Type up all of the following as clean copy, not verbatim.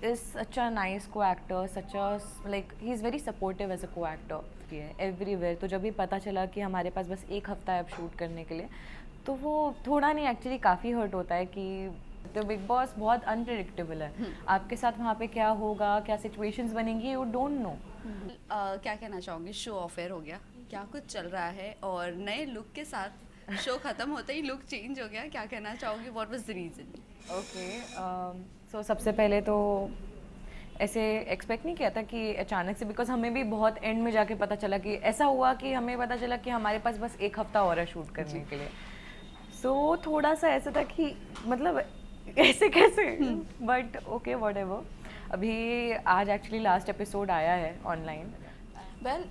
is such a nice co-actor, such a like he is very supportive as a co-actor. Everywhere तो जब भी पता चला कि हमारे पास बस एक हफ्ता है अब शूट करने के लिए, तो वो थोड़ा नहीं एक्चुअली काफ़ी हर्ट होता है कि तो बिग बॉस बहुत अनप्रिडिक्टेबल है। आपके साथ वहाँ पे क्या होगा, क्या सिचुएशंस बनेंगी, यू डोंट नो। क्या कहना चाहूँगी, शो ऑफेयर हो गया, क्या कुछ चल रहा है और नए लुक के साथ शो खत्म होते ही लुक चेंज हो गया, क्या कहना चाहूँगी, what was the reason? Okay, so सबसे पहले तो ऐसे एक्सपेक्ट नहीं किया था कि अचानक से, बिकॉज हमें भी बहुत एंड में जाके पता चला कि ऐसा हुआ कि हमें पता चला कि हमारे पास बस एक हफ्ता और है शूट करने के लिए। सो थोड़ा सा ऐसा था कि मतलब ऐसे कैसे, बट ओके व्हाटएवर। अभी आज एक्चुअली लास्ट एपिसोड आया है ऑनलाइन। वेल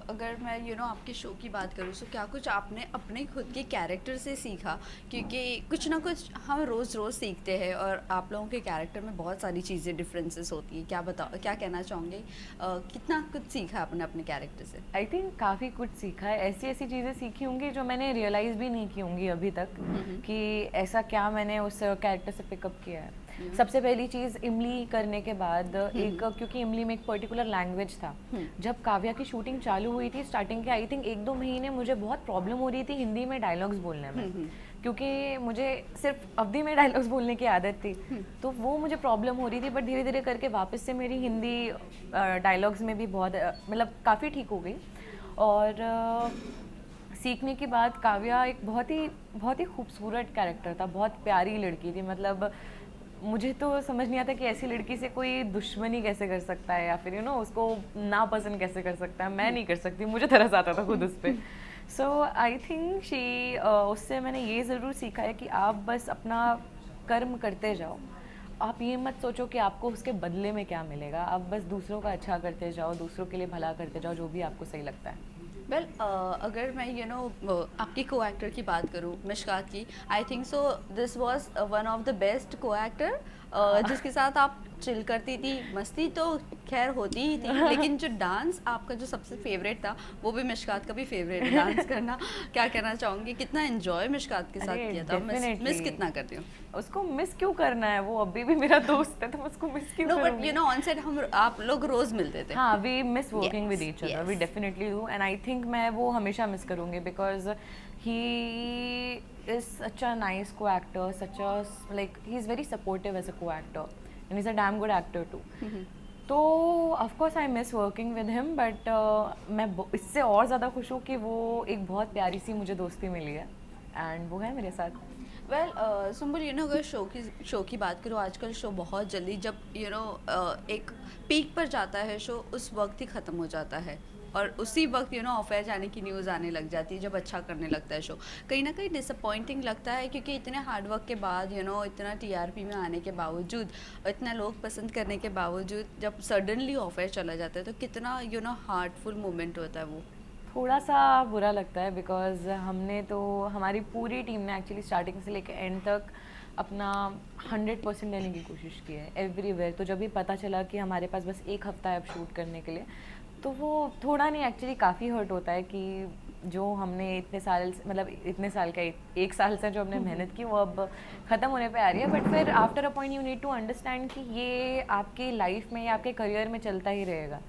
अगर मैं आपके शो की बात करूँ तो क्या कुछ आपने अपने खुद के कैरेक्टर से सीखा? क्योंकि कुछ ना कुछ हम रोज़ रोज़ सीखते हैं और आप लोगों के कैरेक्टर में बहुत सारी चीज़ें डिफरेंसेस होती हैं। क्या कहना चाहोगे, कितना कुछ सीखा आपने अपने कैरेक्टर से? आई थिंक काफ़ी कुछ सीखा है, ऐसी ऐसी चीज़ें सीखी होंगी जो मैंने रियलाइज़ भी नहीं की होंगी अभी तक कि ऐसा क्या मैंने उस कैरेक्टर से पिकअप किया है। सबसे पहली चीज़ इमली करने के बाद एक, क्योंकि इमली में एक पर्टिकुलर लैंग्वेज था। जब काव्या की शूटिंग चालू हुई थी स्टार्टिंग के आई थिंक 1-2 महीने मुझे बहुत प्रॉब्लम हो रही थी हिंदी में डायलॉग्स बोलने में, क्योंकि मुझे सिर्फ अवधि में डायलॉग्स बोलने की आदत थी, तो वो मुझे प्रॉब्लम हो रही थी। बट धीरे धीरे करके वापस से मेरी हिंदी डायलॉग्स में भी बहुत मतलब काफ़ी ठीक हो गई। और सीखने के बाद काव्या एक बहुत ही खूबसूरत कैरेक्टर था, बहुत प्यारी लड़की थी। मतलब मुझे तो समझ नहीं आता कि ऐसी लड़की से कोई दुश्मनी कैसे कर सकता है या फिर उसको नापसंद कैसे कर सकता है। मैं नहीं कर सकती, मुझे तरस आता था खुद उस पर। सो आई थिंक उससे मैंने ये ज़रूर सीखा है कि आप बस अपना कर्म करते जाओ। आप ये मत सोचो कि आपको उसके बदले में क्या मिलेगा, आप बस दूसरों का अच्छा करते जाओ, दूसरों के लिए भला करते जाओ, जो भी आपको सही लगता है। वेल अगर मैं आपकी को एक्टर की बात करूँ, मिशकात की, I think so this was one of the best को एक्टर जिसके साथ आप चिल करती थी। मस्ती तो खैर होती ही थी, लेकिन जो डांस आपका जो सबसे फेवरेट था वो भी मिशकात का भी फेवरेट है, डांस करना। क्या कहना चाहूँगी, कितना एंजॉय मिशकात के साथ किया था? मिस कितना करती हूँ उसको। मिस क्यों करना है, वो अभी भी मेरा दोस्त है, तो उसको मिस क्यों नो, करूंगी? बट ऑन सेट हम आप लोग रोज मिलते थे। हाँ, we miss working with each other, we definitely do, and I think मैं वो हमेशा मिस करूँगी because he is such a nice co actor, such a like he is very supportive as a co actor and is a damn good actor too. तो of course I miss working with him, but मैं इससे और ज़्यादा खुश हूँ कि वो एक बहुत प्यारी सी मुझे दोस्ती मिली है एंड वो है मेरे साथ। वेल सुम्बुल, अगर शो की बात करूँ, आजकल शो बहुत जल्दी जब एक पीक पर जाता है शो, उस वक्त ही ख़त्म हो जाता है और उसी वक्त ऑफेयर जाने की न्यूज़ आने लग जाती है जब अच्छा करने लगता है शो। कहीं ना कहीं डिसअपॉइंटिंग लगता है, क्योंकि इतने हार्डवर्क के बाद इतना टीआरपी में आने के बावजूद, इतना लोग पसंद करने के बावजूद जब सडनली ऑफेयर चला जाता है तो कितना हार्टफुल मोमेंट होता है वो। थोड़ा सा बुरा लगता है बिकॉज हमने तो, हमारी पूरी टीम ने एक्चुअली स्टार्टिंग से लेकर एंड तक अपना 100% देने की कोशिश की है एवरीवेयर। तो जब भी पता चला कि हमारे पास बस एक हफ्ता है अब शूट करने के लिए, तो वो थोड़ा नहीं एक्चुअली काफ़ी हर्ट होता है कि जो हमने इतने साल का एक साल से जो हमने मेहनत की वो अब ख़त्म होने पे आ रही है। बट फिर after a point you need to understand कि ये आपकी लाइफ में या आपके करियर में चलता ही रहेगा।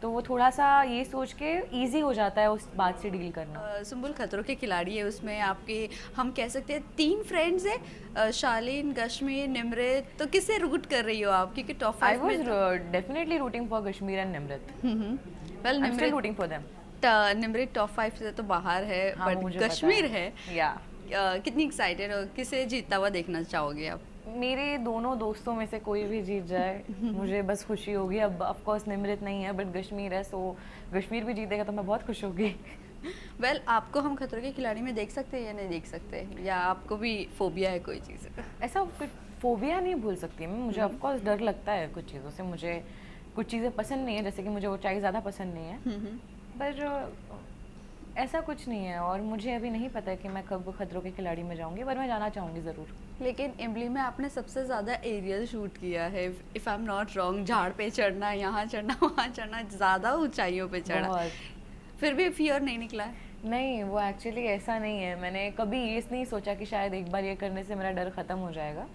तो वो थोड़ा सा ये सोच के इजी हो जाता है उस बात से डील करना। सुम्बुल खतरों के खिलाड़ी है, उसमें आपके हम कह सकते हैं 3 फ्रेंड्स है, शालीन, कश्मीर, निमृत। तो किससे रूट कर रही हो आप, क्योंकि टॉप 5 में? I was definitely rooting for Kashmir and Nimrit. Well I am still rooting for them. Nimrit top 5 से तो बाहर है, हाँ, बट कश्मीर है। या कितनी एक्साइटेड हो, किसे जीतता हुआ देखना चाहोगे आप? मेरे दोनों दोस्तों में से कोई भी जीत जाए मुझे बस खुशी होगी। अब ऑफ कोर्स निमृत नहीं है बट कश्मीर है, सो कश्मीर भी जीतेगा तो मैं बहुत खुश होगी। वेल आपको हम खतरों के खिलाड़ी में देख सकते हैं या नहीं देख सकते, या आपको भी फोबिया है कोई चीज़? ऐसा कुछ फोबिया नहीं भूल सकती मैं, मुझे ऑफ कोर्स डर लगता है कुछ चीज़ों से। मुझे कुछ चीज़ें पसंद नहीं है, जैसे कि मुझे ऊंचाई ज़्यादा पसंद नहीं है, पर ऐसा कुछ नहीं है। और मुझे अभी नहीं पता है कि मैं कब खतरों के खिलाड़ी में जाऊंगी, पर मैं जाना चाहूँगी ज़रूर। लेकिन इमली में आपने सबसे ज़्यादा एरियल शूट किया है, if I am not wrong. झाड़ पे चढ़ना, यहाँ चढ़ना, वहाँ चढ़ना, ज़्यादा ऊंचाइयों पे चढ़ना, फिर भी फियर नहीं निकला है? नहीं, वो एक्चुअली ऐसा नहीं है। मैंने कभी ये नहीं सोचा कि शायद एक बार ये करने से मेरा डर ख़त्म हो जाएगा।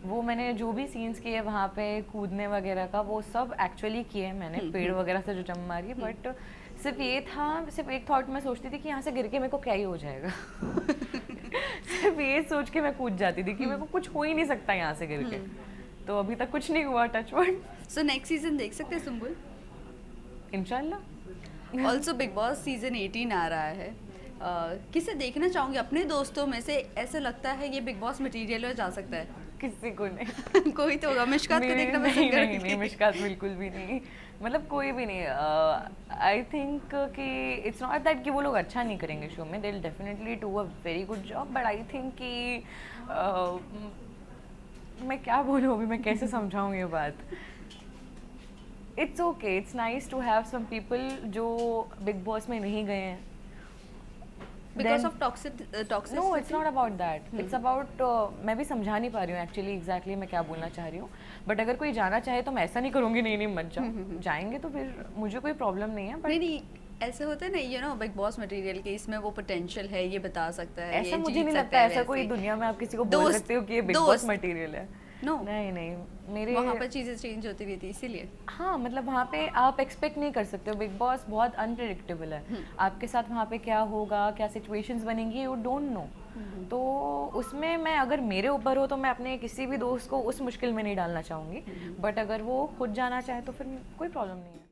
वो मैंने जो भी सीन्स किए वहाँ पे कूदने वगैरह का, वो सब एक्चुअली किए मैंने, पेड़ वगैरह से जो जंप मारी। बट सिर्फ ये था, सिर्फ एक थॉट मैं सोचती थी कि यहाँ से गिर के मेरे को क्या ही हो जाएगा। सिर्फ ये सोच के मैं कूद जाती थी कि मेरे को कुछ हो ही नहीं सकता यहाँ से गिर के। तो अभी तक कुछ नहीं हुआ, touch wood. So next season देख सकते हैं सुम्बुल? इंशाल्लाह। ऑल्सो बिग बॉस सीजन 18 आ रहा है। किसे देखना चाहूँगी अपने दोस्तों में से? ऐसा लगता है ये बिग बॉस मटेरियल में जा सकता है? किसी को नहीं। कोई तो होगा। मिशकात को देखना नहीं, पसंद नहीं, करोगे? नहीं, मिशकात बिल्कुल भी नहीं। मतलब कोई भी नहीं। आई थिंक कि इट्स नॉट दैट कि वो लोग अच्छा नहीं करेंगे शो में, they will definitely do a very good job. But I think कि मैं क्या बोलूँ अभी, मैं कैसे समझाऊँ ये बात। It's okay, it's nice to have some people जो बिग बॉस में नहीं गए हैं। Because Then- of toxic no, it's not about that. It's about, मैं भी समझा नहीं पा रही हूँ एक्चुअली एग्जैक्टली मैं क्या बोलना चाह रही हूँ। बट अगर कोई जाना चाहे तो मैं ऐसा नहीं करूँगी, नहीं नहीं मत जाओ। जाएंगे तो फिर मुझे कोई प्रॉब्लम नहीं है। नहीं बट नहीं, ऐसे होता है ना, you know, big boss material के इसमें वो पोटेंशियल है, ये बता सकता है, ऐसा ये मुझे जीत नहीं सकता लगता है, ऐसा कोई वैसे। दुनिया में आप किसी को बोल दोस्त- सकते हो कि ये बिग दोस्त। बॉस मटेरियल है। नो, नहीं नहीं, मेरे वहाँ पर चीज़ें चेंज होती रहती है इसीलिए। हाँ, मतलब वहाँ पे आप एक्सपेक्ट नहीं कर सकते हो। बिग बॉस बहुत अनप्रिडिक्टेबल है। आपके साथ वहाँ पे क्या होगा, क्या सिचुएशंस बनेंगी, यू डोंट नो। तो उसमें मैं, अगर मेरे ऊपर हो तो मैं अपने किसी भी दोस्त को उस मुश्किल में नहीं डालना चाहूँगी। बट अगर वो खुद जाना चाहे तो फिर कोई प्रॉब्लम नहीं है।